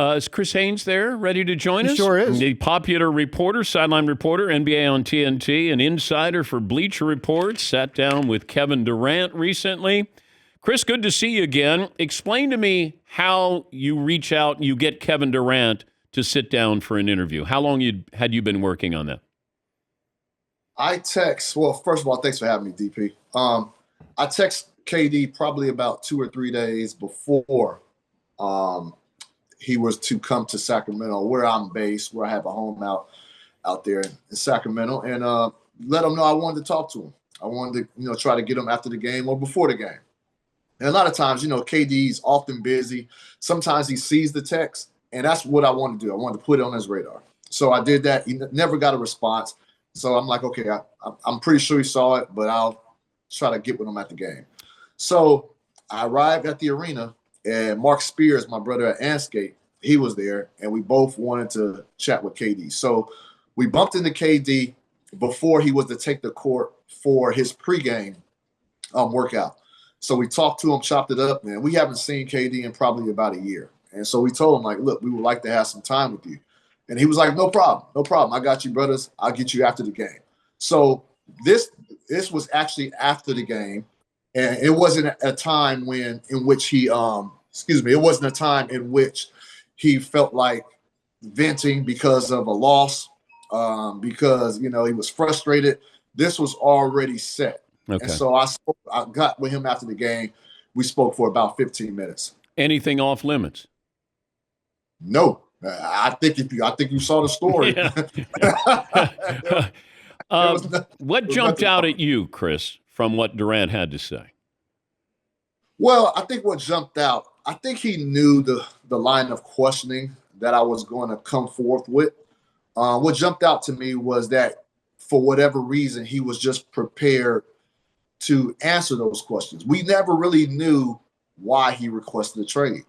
Is Chris Haynes there, ready to join He us? sure is. The popular reporter, sideline reporter, NBA on TNT, an insider for Bleacher Report, sat down with Kevin Durant recently. Chris, good to see you again. Explain to me how you reach out and you get Kevin Durant to sit down for an interview. How long had you been working on that? Well, first of all, thanks for having me, DP. I text KD probably about 2 or 3 days before he was to come to Sacramento, where I'm based, where I have a home out there in Sacramento, and let him know I wanted to talk to him. I wanted to, try to get him after the game or before the game. And a lot of times, KD's often busy. Sometimes he sees the text, and that's what I wanted to do. I wanted to put it on his radar. So I did that. He never got a response. So I'm like, okay, I'm pretty sure he saw it, but I'll try to get with him at the game. So I arrived at the arena, and Mark Spears, my brother at Anscape, he was there, and we both wanted to chat with KD. So we bumped into KD before he was to take the court for his pregame workout. So we talked to him, chopped it up, man. We haven't seen KD in probably about a year. And so we told him, like, look, we would like to have some time with you. And he was like, no problem. I got you, brothers. I'll get you after the game. So this was actually after the game. And it wasn't a time it wasn't a time in which he felt like venting because of a loss, because, he was frustrated. This was already set. Okay. And so I got with him after the game. We spoke for about 15 minutes. Anything off limits? No. I think you saw the story. What jumped out at you, Chris, from what Durant had to say? Well, I think what jumped out, I think he knew the line of questioning that I was going to come forth with. What jumped out to me was that for whatever reason, he was just prepared to answer those questions. We never really knew why he requested a trade.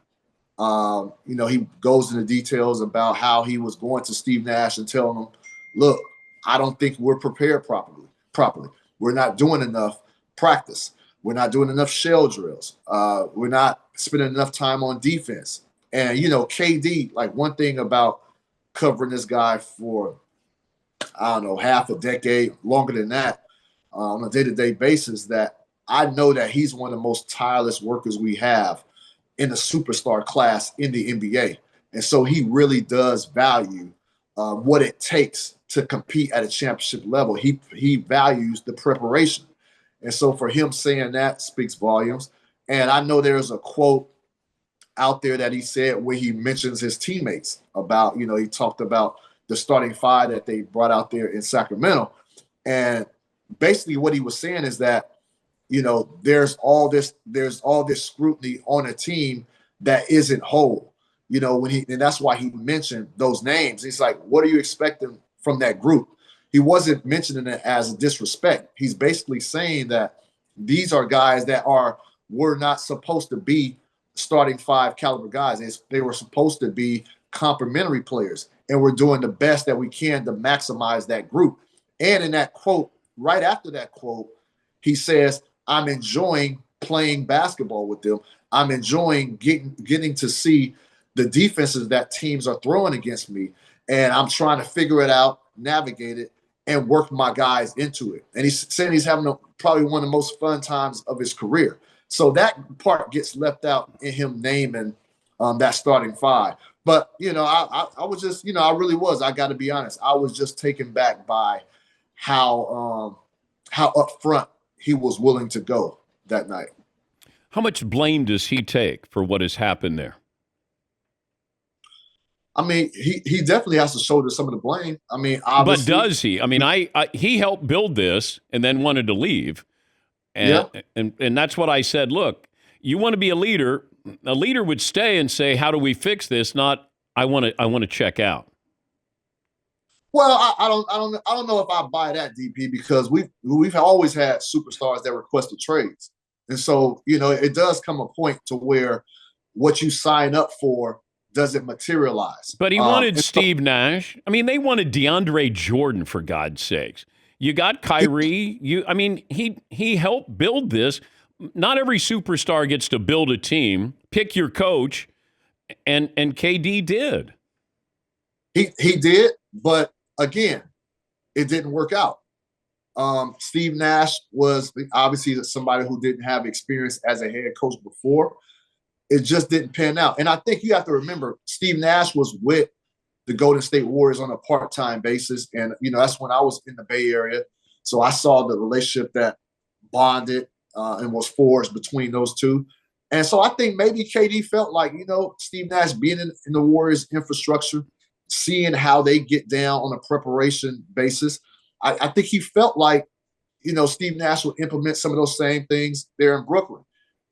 He goes into details about how he was going to Steve Nash and telling him, look, I don't think we're prepared properly. We're not doing enough practice. We're not doing enough shell drills. We're not spending enough time on defense. And, KD, like one thing about covering this guy for, I don't know, half a decade, longer than that, on a day-to-day basis, that I know that he's one of the most tireless workers we have in the superstar class in the NBA. And so he really does value what it takes to compete at a championship level. He values the preparation. And so for him saying that speaks volumes. And I know there's a quote out there that he said where he mentions his teammates about, he talked about the starting five that they brought out there in Sacramento. And basically what he was saying is that, there's all this scrutiny on a team that isn't whole. And that's why he mentioned those names. He's like, what are you expecting from that group? He wasn't mentioning it as a disrespect. He's basically saying that these are guys that were not supposed to be starting five caliber guys. They were supposed to be complementary players, and we're doing the best that we can to maximize that group. And in that quote, right after that quote, he says, I'm enjoying playing basketball with them. I'm enjoying getting to see the defenses that teams are throwing against me. And I'm trying to figure it out, navigate it, and work my guys into it. And he's saying he's having probably one of the most fun times of his career. So that part gets left out in him naming that starting five. But, I was just, I really was. I got to be honest. I was just taken back by how upfront he was willing to go that night. How much blame does he take for what has happened there? I mean, he definitely has to shoulder some of the blame. I mean, obviously. But does he? I mean, he helped build this and then wanted to leave. And, and that's what I said. Look, you want to be a leader. A leader would stay and say, how do we fix this? Not, I want to check out. Well, I don't know if I buy that, DP, because we've always had superstars that requested trades. And so, it does come a point to where what you sign up for doesn't materialize. But he wanted Steve Nash. I mean, they wanted DeAndre Jordan, for God's sakes. You got Kyrie. He helped build this. Not every superstar gets to build a team, pick your coach, And KD did. He did, but again, it didn't work out. Steve Nash was obviously somebody who didn't have experience as a head coach before. It just didn't pan out. And I think you have to remember, Steve Nash was with the Golden State Warriors on a part-time basis. And, that's when I was in the Bay Area. So I saw the relationship that bonded and was forged between those two. And so I think maybe KD felt like, Steve Nash being in the Warriors infrastructure, seeing how they get down on a preparation basis, I think he felt like, Steve Nash would implement some of those same things there in Brooklyn.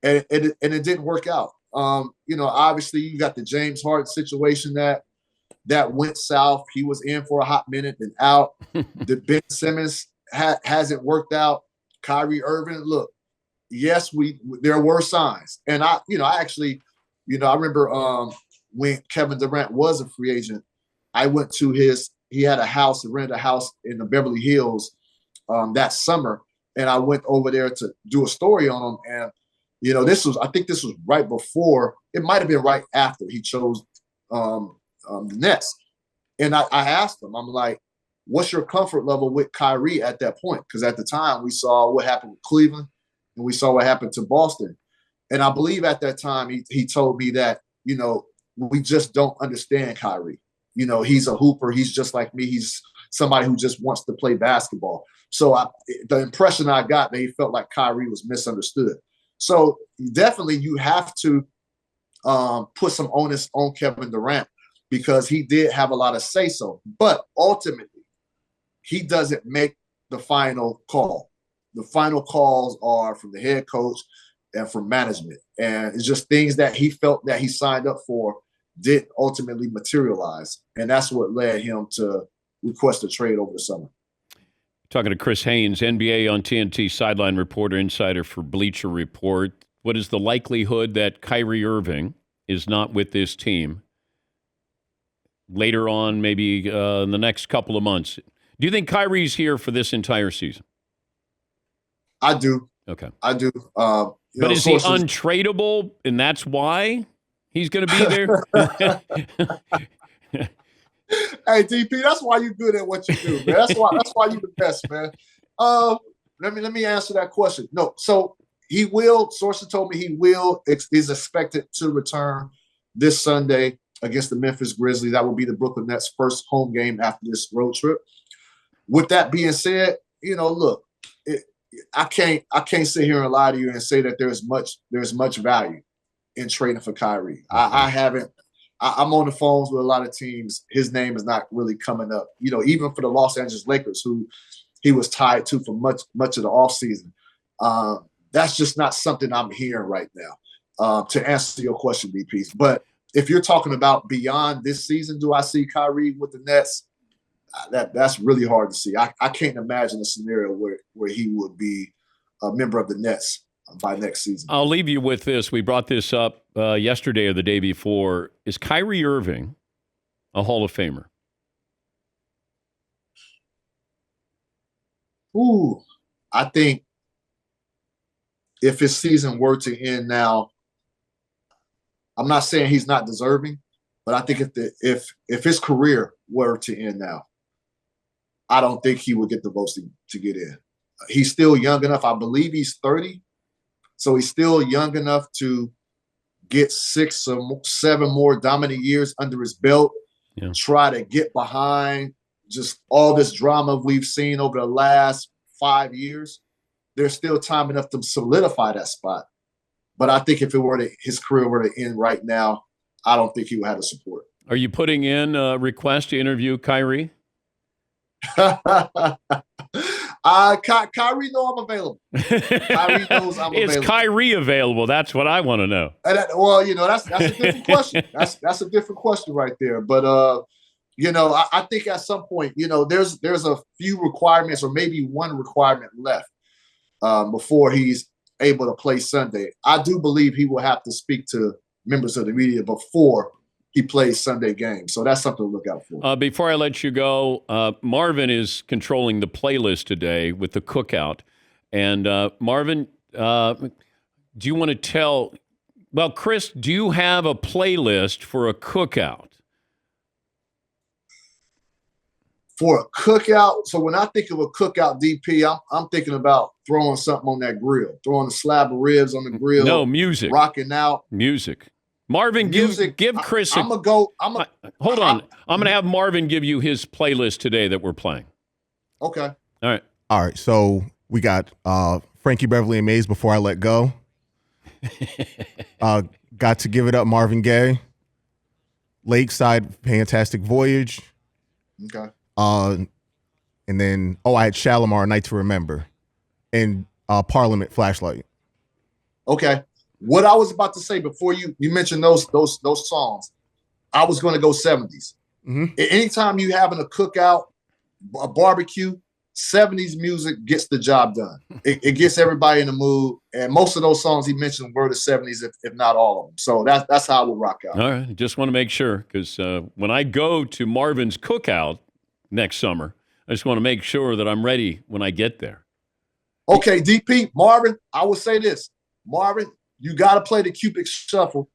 And it didn't work out. Obviously you got the James Harden situation that went south. He was in for a hot minute and out. The Ben Simmons hasn't worked out. Kyrie Irving, look, yes, there were signs. And I actually, I remember when Kevin Durant was a free agent, I went to he had rented a house in the Beverly Hills that summer. And I went over there to do a story on him. And, I think this was right before, it might've been right after he chose the Nets. And I asked him, I'm like, what's your comfort level with Kyrie at that point? Because at the time we saw what happened with Cleveland and we saw what happened to Boston. And I believe at that time he told me that, we just don't understand Kyrie. He's a hooper. He's just like me. He's somebody who just wants to play basketball. So the impression I got that he felt like Kyrie was misunderstood. So definitely you have to put some onus on Kevin Durant because he did have a lot of say-so. But ultimately, he doesn't make the final call. The final calls are from the head coach and from management. And it's just things that he felt that he signed up for didn't ultimately materialize. And that's what led him to request a trade over the summer. Talking to Chris Haynes, NBA on TNT sideline reporter, insider for Bleacher Report. What is the likelihood that Kyrie Irving is not with this team later on, maybe in the next couple of months? Do you think Kyrie's here for this entire season? I do. Okay. I do. But is he untradeable, and that's why he's going to be there? Hey, DP, that's why you're good at what you do, man. That's why you're the best, man. Let me answer that question. No, so he will. Sources told me he will. Is expected to return this Sunday against the Memphis Grizzlies. That will be the Brooklyn Nets' first home game after this road trip. With that being said, look, I can't sit here and lie to you and say that there's much value in trading for Kyrie. I haven't. I'm on the phones with a lot of teams. His name is not really coming up. Even for the Los Angeles Lakers, who he was tied to for much of the offseason. That's just not something I'm hearing right now. To answer your question, DP. But if you're talking about beyond this season, do I see Kyrie with the Nets? That's really hard to see. I can't imagine a scenario where he would be a member of the Nets by next season. I'll leave you with this. We brought this up yesterday or the day before. Is Kyrie Irving a Hall of Famer? Ooh, I think if his season were to end now, I'm not saying he's not deserving, but I think if his career were to end now, I don't think he would get the votes to get in. He's still young enough. I believe he's 30. So he's still young enough to get 6 or 7 more dominant years under his belt, try to get behind just all this drama we've seen over the last 5 years. There's still time enough to solidify that spot. But I think if his career were to end right now, I don't think he would have the support. Are you putting in a request to interview Kyrie? Kyrie knows I'm available. Kyrie knows I'm available. Is Kyrie available? That's what I want to know. That's a different question. That's a different question right there. But I think at some point, there's a few requirements or maybe one requirement left before he's able to play Sunday. I do believe he will have to speak to members of the media before he plays Sunday games. So that's something to look out for. Before I let you go, Marvin is controlling the playlist today with the Cookout. And Marvin, do you want to tell Well, Chris, do you have a playlist for a cookout? For a cookout, so when I think of a cookout, DP, I'm thinking about throwing something on that grill, throwing a slab of ribs on the grill. No, music. Rocking out. Music. Marvin, Music, give Chris I'm going to go. Hold on. I'm going to have Marvin give you his playlist today that we're playing. Okay. All right. So we got Frankie Beverly and Maze, Before I Let Go. Got to Give It Up, Marvin Gaye. Lakeside, Fantastic Voyage. Okay. And then, I had Shalimar, Night to Remember. And Parliament, Flashlight. Okay. What I was about to say before you mentioned those songs, I was going to go 70s. Mm-hmm. Anytime you having a cookout, a barbecue, 70s music gets the job done. It gets everybody in the mood. And most of those songs he mentioned were the 70s, if not all of them. So that's how I would rock out. All right. Just want to make sure, because when I go to Marvin's cookout next summer, I just want to make sure that I'm ready when I get there. Okay, DP, Marvin, I would say this. Marvin, you got to play the Cupid Shuffle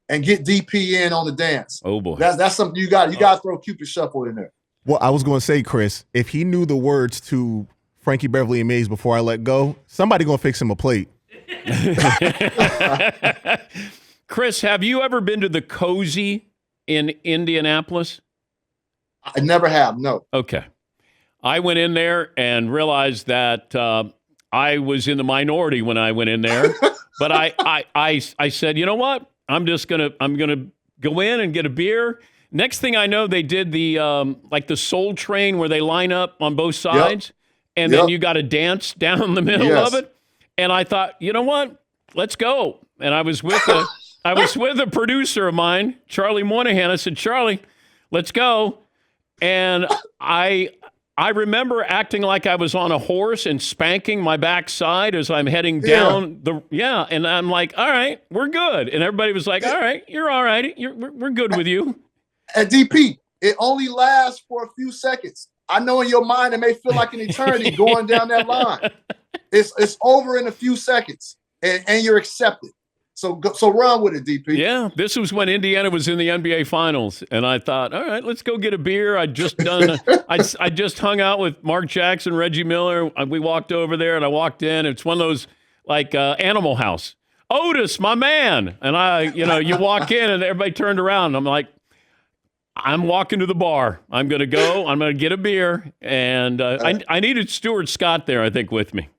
and get DP in on the dance. Oh, boy. That's something you got. You got to throw Cupid Shuffle in there. Well, I was going to say, Chris, if he knew the words to Frankie Beverly and Maze, Before I Let Go, somebody going to fix him a plate. Chris, have you ever been to the Cozy in Indianapolis? I never have, no. Okay. I went in there and realized that I was in the minority when I went in there. But I said, you know what? I'm gonna go in and get a beer. Next thing I know, they did the like the Soul Train where they line up on both sides, and then you got to dance down the middle of it. And I thought, you know what? Let's go. And I was with a producer of mine, Charlie Moynihan. I said, Charlie, let's go. And I remember acting like I was on a horse and spanking my backside as I'm heading down and I'm like, all right, we're good. And everybody was like, all right, you're all right. We're good with you. And DP, it only lasts for a few seconds. I know in your mind it may feel like an eternity going down that line. It's over in a few seconds, and you're accepted. So run with it, DP. Yeah, this was when Indiana was in the NBA Finals, and I thought, all right, let's go get a beer. I just hung out with Mark Jackson, Reggie Miller. We walked over there, and I walked in. It's one of those like Animal House. Otis, my man, and you walk in, and everybody turned around. And I'm like, I'm walking to the bar. I'm gonna go. I'm gonna get a beer, and I needed Stuart Scott there, I think, with me.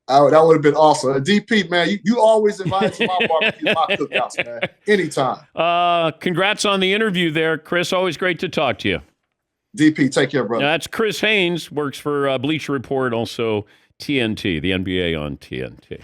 Oh, that would have been awesome. DP, man, you always invite to my barbecue, my cookouts, man. Anytime. Congrats on the interview there, Chris. Always great to talk to you. DP, take care, brother. That's Chris Haynes, works for Bleacher Report, also TNT, the NBA on TNT.